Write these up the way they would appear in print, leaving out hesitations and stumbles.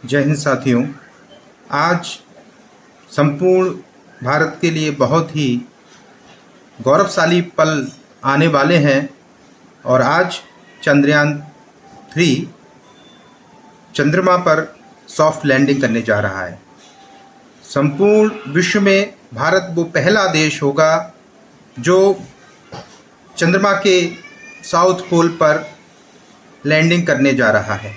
जय हिंद साथियों। आज संपूर्ण भारत के लिए बहुत ही गौरवशाली पल आने वाले हैं और आज चंद्रयान-3 चंद्रमा पर सॉफ्ट लैंडिंग करने जा रहा है। संपूर्ण विश्व में भारत वो पहला देश होगा जो चंद्रमा के साउथ पोल पर लैंडिंग करने जा रहा है।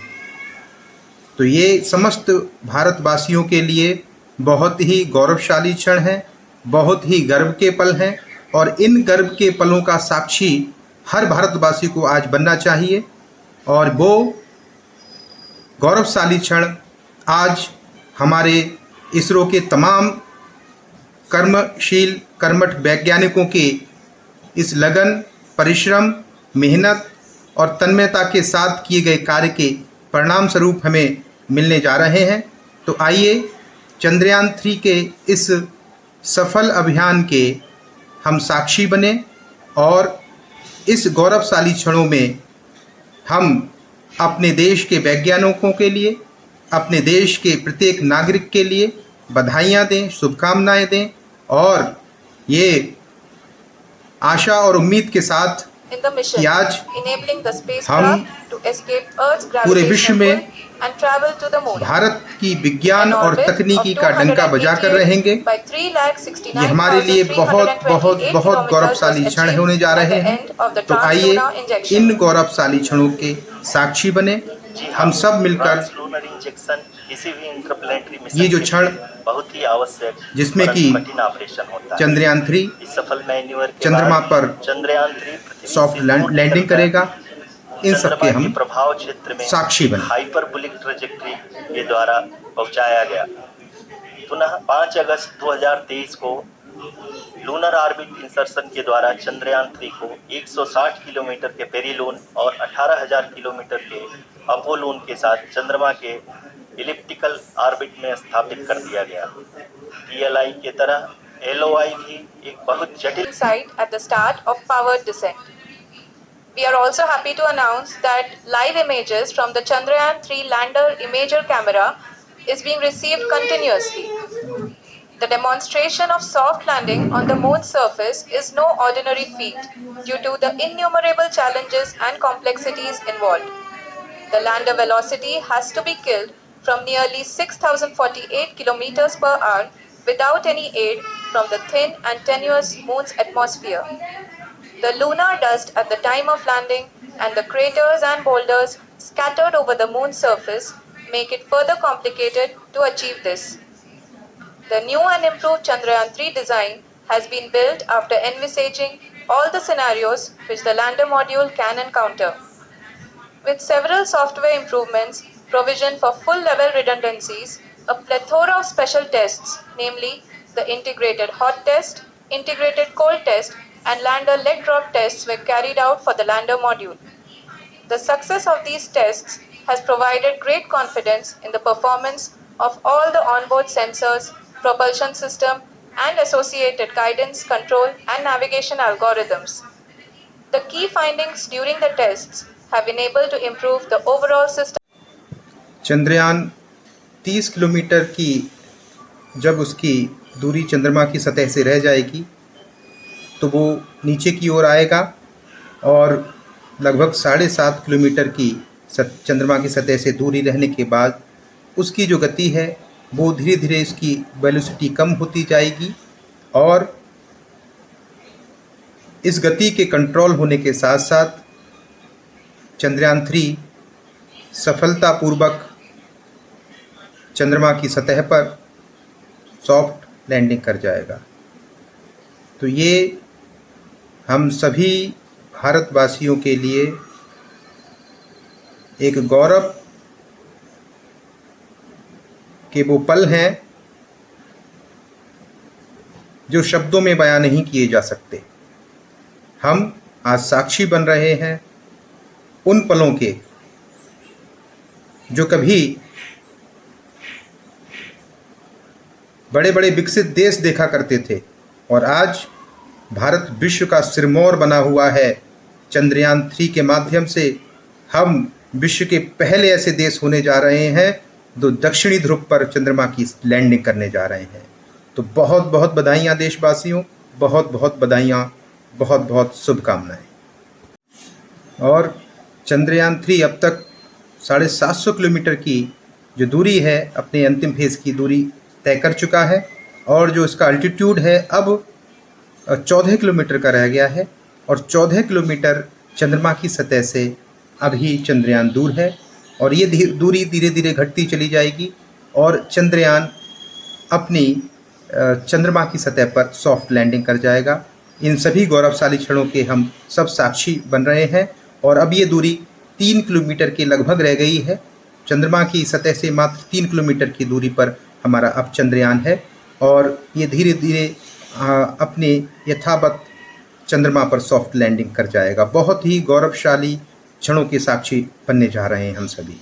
तो ये समस्त भारतवासियों के लिए बहुत ही गौरवशाली क्षण है, बहुत ही गर्व के पल हैं और इन गर्व के पलों का साक्षी हर भारतवासी को आज बनना चाहिए। और वो गौरवशाली क्षण आज हमारे इसरो के तमाम कर्मशील कर्मठ वैज्ञानिकों के इस लगन, परिश्रम, मेहनत और तन्मयता के साथ किए गए कार्य के परिणाम स्वरूप हमें मिलने जा रहे हैं। तो आइए चंद्रयान-3 के इस सफल अभियान के हम साक्षी बने और इस गौरवशाली क्षणों में हम अपने देश के वैज्ञानिकों के लिए, अपने देश के प्रत्येक नागरिक के लिए बधाइयाँ दें, शुभकामनाएं दें और ये आशा और उम्मीद के साथ कि आज हम पूरे विश्व में भारत की विज्ञान और तकनीकी का डंका बजाकर रहेंगे। ये हमारे लिए बहुत बहुत बहुत गौरवशाली क्षण होने जा रहे हैं। तो आइए इन गौरवशाली क्षणों के साक्षी बने, हम सब मिलकर ये जो क्षण बहुत ही आवश्यक जिसमें कि कठिन ऑपरेशन होता है। चंद्रयान-3 इस सफल मैन्यूवर के चंद्रमा पर चंद्रयान-3 सॉफ्ट लैंडिंग करेगा। इन सब के हम प्रभाव क्षेत्र में साक्षी बने। हाइपरबोलिक ट्रैजेक्टरी के द्वारा पहुंचाया गया। पुनः 5 अगस्त 2023 को लूनर ऑर्बिट इंसर्शन के द्वारा चंद्रयान-3 को 160 किलोमीटर के पेरिलोन और 18,000 किलोमीटर के अपोलोन के साथ चंद्रमा के इलिप्टिकल ऑर्बिट में स्थापित कर दिया गया। PLI के तरह LOI भी एक बहुत जटिल site at the start of powered descent. We are also happy to announce that live images from the Chandrayaan-3 lander imager camera is being received continuously. The demonstration of soft landing on the moon's surface is no ordinary feat due to the innumerable challenges and complexities involved. The lander velocity has to be killed from nearly 6,048 kilometers per hour without any aid from the thin and tenuous moon's atmosphere. The lunar dust at the time of landing and the craters and boulders scattered over the moon's surface make it further complicated to achieve this. The new and improved Chandrayaan-3 design has been built after envisaging all the scenarios which the lander module can encounter. With several software improvements, provision for full-level redundancies, a plethora of special tests, namely the integrated hot test, integrated cold test, and lander leg drop tests were carried out for the lander module. The success of these tests has provided great confidence in the performance of all the onboard sensors, propulsion system, and associated guidance, control, and navigation algorithms. The key findings during the tests have been able to improve the overall system. Chandrayaan 30 kilometre की जब उसकी दूरी चंद्रमा की सतह से रह जाएगी तो वो नीचे की ओर आएगा और लगभग 7.5 किलोमीटर की चंद्रमा की सतह से दूरी रहने के बाद उसकी जो गति है वो धीरे धीरे इसकी वेलोसिटी कम होती जाएगी और इस गति के कंट्रोल होने के साथ साथ चंद्रयान-3 सफलतापूर्वक चंद्रमा की सतह पर सॉफ्ट लैंडिंग कर जाएगा। तो ये हम सभी भारतवासियों के लिए एक गौरव के वो पल हैं जो शब्दों में बयां नहीं किए जा सकते। हम आज साक्षी बन रहे हैं उन पलों के जो कभी बड़े बड़े विकसित देश देखा करते थे और आज भारत विश्व का सिरमौर बना हुआ है। चंद्रयान-3 के माध्यम से हम विश्व के पहले ऐसे देश होने जा रहे हैं जो दक्षिणी ध्रुव पर चंद्रमा की लैंडिंग करने जा रहे हैं। तो बहुत बहुत बधाइयाँ देशवासियों, बहुत बहुत बधाइयाँ, बहुत बहुत शुभकामनाएं। और चंद्रयान 3 अब तक 750 किलोमीटर की जो दूरी है अपने अंतिम फेज़ की दूरी तय कर चुका है, और जो इसका अल्टीट्यूड है अब 14 किलोमीटर का रह गया है, और 14 किलोमीटर चंद्रमा की सतह से अभी चंद्रयान दूर है, और ये दूरी धीरे धीरे घटती चली जाएगी और चंद्रयान अपनी चंद्रमा की सतह पर सॉफ्ट लैंडिंग कर जाएगा। इन सभी गौरवशाली क्षणों के हम सब साक्षी बन रहे हैं, और अब ये दूरी 3 किलोमीटर के लगभग रह गई है। चंद्रमा की सतह से मात्र 3 किलोमीटर की दूरी पर हमारा अब चंद्रयान है, और ये धीरे धीरे अपने यथावत चंद्रमा पर सॉफ्ट लैंडिंग कर जाएगा। बहुत ही गौरवशाली क्षणों के साक्षी बनने जा रहे हैं हम सभी।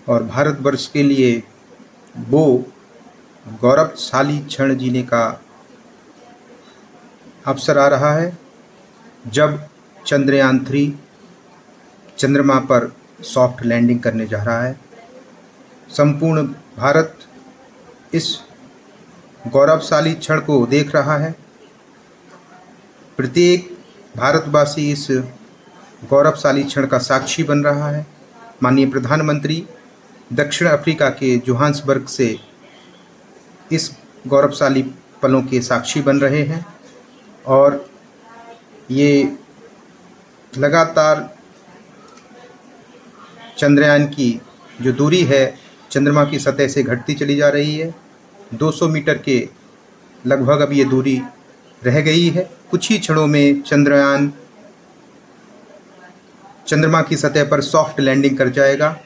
और भारतवर्ष के लिए वो गौरवशाली क्षण जीने का अवसर आ रहा है जब चंद्रयान 3 चंद्रमा पर सॉफ्ट लैंडिंग करने जा रहा है। संपूर्ण भारत इस गौरवशाली क्षण को देख रहा है। प्रत्येक भारतवासी इस गौरवशाली क्षण का साक्षी बन रहा है। माननीय प्रधानमंत्री दक्षिण अफ्रीका के जोहान्सबर्ग से इस गौरवशाली पलों के साक्षी बन रहे हैं, और ये लगातार चंद्रयान की जो दूरी है चंद्रमा की सतह से घटती चली जा रही है। 200 मीटर के लगभग अब ये दूरी रह गई है। कुछ ही क्षणों में चंद्रयान चंद्रमा की सतह पर सॉफ्ट लैंडिंग कर जाएगा,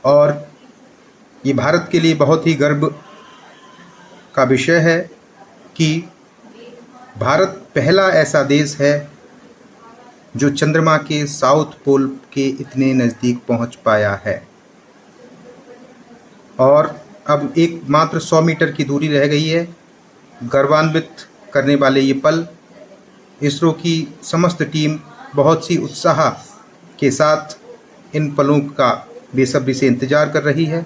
और ये भारत के लिए बहुत ही गर्व का विषय है कि भारत पहला ऐसा देश है जो चंद्रमा के साउथ पोल के इतने नज़दीक पहुंच पाया है। और अब एक मात्र 100 मीटर की दूरी रह गई है। गर्वान्वित करने वाले ये पल इसरो की समस्त टीम बहुत सी उत्साह के साथ इन पलों का बेसब्री से इंतज़ार कर रही है,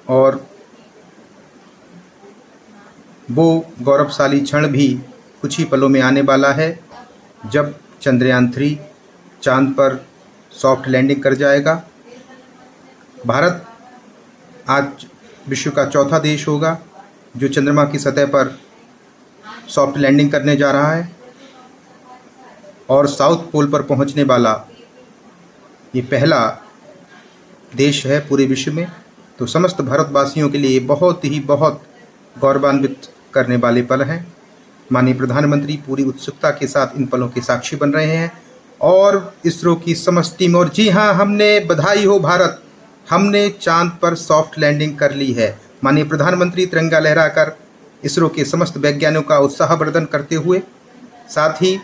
और वो गौरवशाली क्षण भी कुछ ही पलों में आने वाला है जब चंद्रयान 3 चांद पर सॉफ्ट लैंडिंग कर जाएगा। भारत आज विश्व का चौथा देश होगा जो चंद्रमा की सतह पर सॉफ्ट लैंडिंग करने जा रहा है, और साउथ पोल पर पहुंचने वाला ये पहला देश है पूरे विश्व में। तो समस्त भारतवासियों के लिए बहुत गौरवान्वित करने वाले पल हैं। माननीय प्रधानमंत्री पूरी उत्सुकता के साथ इन पलों के साक्षी बन रहे हैं, और इसरो की समस्त टीम, और जी हाँ, हमने बधाई हो भारत, हमने चांद पर सॉफ्ट लैंडिंग कर ली है। माननीय प्रधानमंत्री तिरंगा लहराकर इसरो के समस्त वैज्ञानिकों का उत्साहवर्धन करते हुए, साथ ही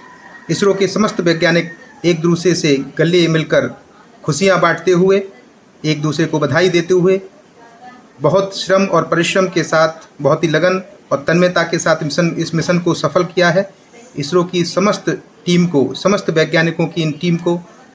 इसरो के समस्त वैज्ञानिक एक दूसरे से गले मिलकर खुशियां बांटते हुए, एक दूसरे को बधाई देते हुए, बहुत श्रम और परिश्रम के साथ, बहुत ही लगन और तन्मयता के साथ इस मिशन को सफल किया है। इसरो की समस्त टीम को, समस्त वैज्ञानिकों की इन टीम को